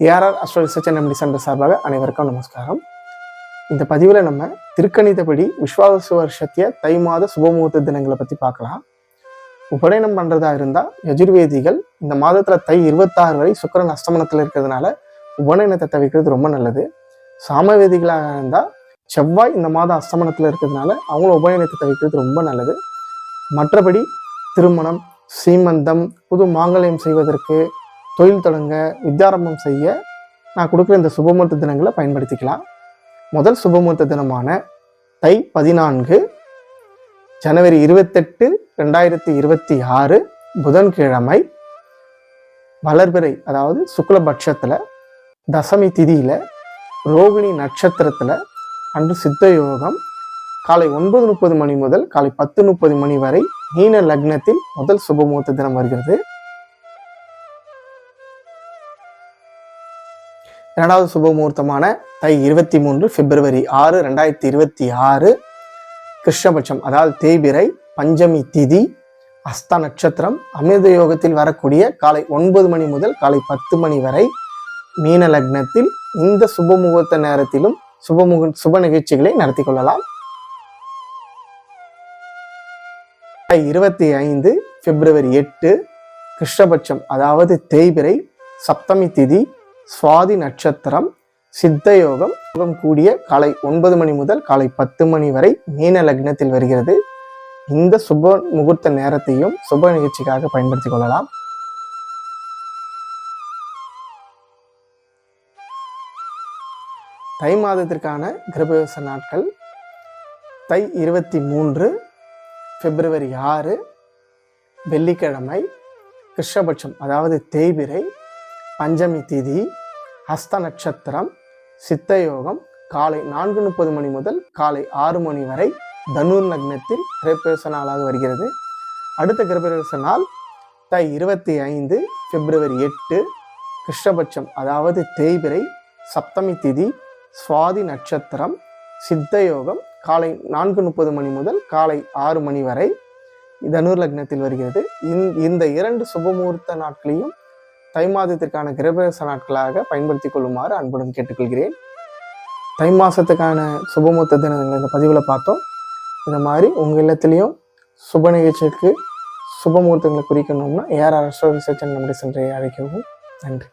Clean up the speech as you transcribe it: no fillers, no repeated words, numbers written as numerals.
ARR astro research and remedy centre சார்பாக அனைவருக்கும் நமஸ்காரம். இந்த பதிவில் நம்ம திருக்கணிதப்படி விஸ்வாவசு வருஷத்திய தை மாத சுபமுகூர்த்த தினங்களை பற்றி பார்க்கலாம். உபநயனம் பண்ணுறதா இருந்தால் யஜுர்வேதிகள் இந்த மாதத்தில் தை 26 வரை சுக்கிரன் அஸ்தமனத்தில் இருக்கிறதுனால உபநயனத்தை தவிர்க்கிறது ரொம்ப நல்லது. சாமவேதிகளாக இருந்தால் செவ்வாய் இந்த மாதம் அஸ்தமனத்தில் இருக்கிறதுனால அவங்களும் உபநயனத்தை தவிர்க்கிறது ரொம்ப நல்லது. மற்றபடி திருமணம், சீமந்தம், புது மாங்கல்யம் செய்வதற்கு, தொழில் தொடங்க, வித்யாரம்பம் செய்ய நான் கொடுக்குற இந்த சுபமுகூர்த்த தினங்களை பயன்படுத்திக்கலாம். முதல் சுபமுகூர்த்த தினமான தை 14 ஜனவரி 28, 2026 புதன்கிழமை வளர்பிறை, அதாவது சுக்லபட்சத்தில் தசமி திதியில் ரோகிணி நட்சத்திரத்தில் அன்று சித்த யோகம் காலை 9:30 மணி முதல் காலை 10:30 மணி வரை மீன லக்னத்தில் முதல் சுபமுகூர்த்த தினம் வருகிறது. இரண்டாவது சுபமுகூர்த்தமான தை 23 பிப்ரவரி 6, 2026 கிருஷ்ணபட்சம், அதாவது தேய்பிறை, பஞ்சமி திதி, அஸ்த நட்சத்திரம், அமிர்த யோகத்தில் வரக்கூடிய காலை 9 மணி முதல் காலை 10 மணி வரை மீன லக்னத்தில் இந்த சுபமுகூர்த்த நேரத்திலும் சுப நிகழ்ச்சிகளை நடத்தி கொள்ளலாம். 25 பிப்ரவரி 8 கிருஷ்ணபட்சம், அதாவது தேய்பிறை, சப்தமி திதி, சுவாதி நட்சத்திரம், சித்த யோகம் கூடிய காலை 9 மணி முதல் காலை 10 மணி வரை மீன லக்னத்தில் வருகிறது. இந்த சுப முகூர்த்த நேரத்தையும் சுப நிகழ்ச்சிக்காக பயன்படுத்திக் கொள்ளலாம். தை மாதத்திற்கான கிரகபிரவேச நாட்கள் தை 23 பிப்ரவரி 6 வெள்ளிக்கிழமை கிருஷ்ணபட்சம், அதாவது தேய்பிறை, பஞ்சமி திதி, ஹஸ்த நட்சத்திரம், சித்த யோகம் காலை 4:30 மணி முதல் காலை 6 மணி வரை தனுர் லக்னத்தில் கிரகபிரவேச நாளாக வருகிறது. அடுத்த கிரகபிரவேச நாள் தை 25 பிப்ரவரி 8 கிருஷ்ணபட்சம், அதாவது தேய்பிறை, சப்தமி திதி, சுவாதி நட்சத்திரம், சித்த யோகம் காலை 4:30 மணி முதல் காலை 6 மணி வரை தனுர் லக்னத்தில் வருகிறது. இந்த 2 சுபமுகூர்த்த நாட்களையும் தை மாதத்திற்கான கிரகபிரவேச நாட்களாக பயன்படுத்திக் கொள்ளுமாறு அன்புடன் கேட்டுக்கொள்கிறேன். தை மாதத்துக்கான சுபமுகூர்த்த தினங்கள் இந்த பதிவில் பார்த்தோம். இந்த மாதிரி உங்கள் இல்லத்திலையும் சுப நிகழ்ச்சிக்கு சுபமுகூர்த்தங்களை குறிக்கணும்னா ARR astro research and remedy சென்டரை அழைக்கவும். நன்றி.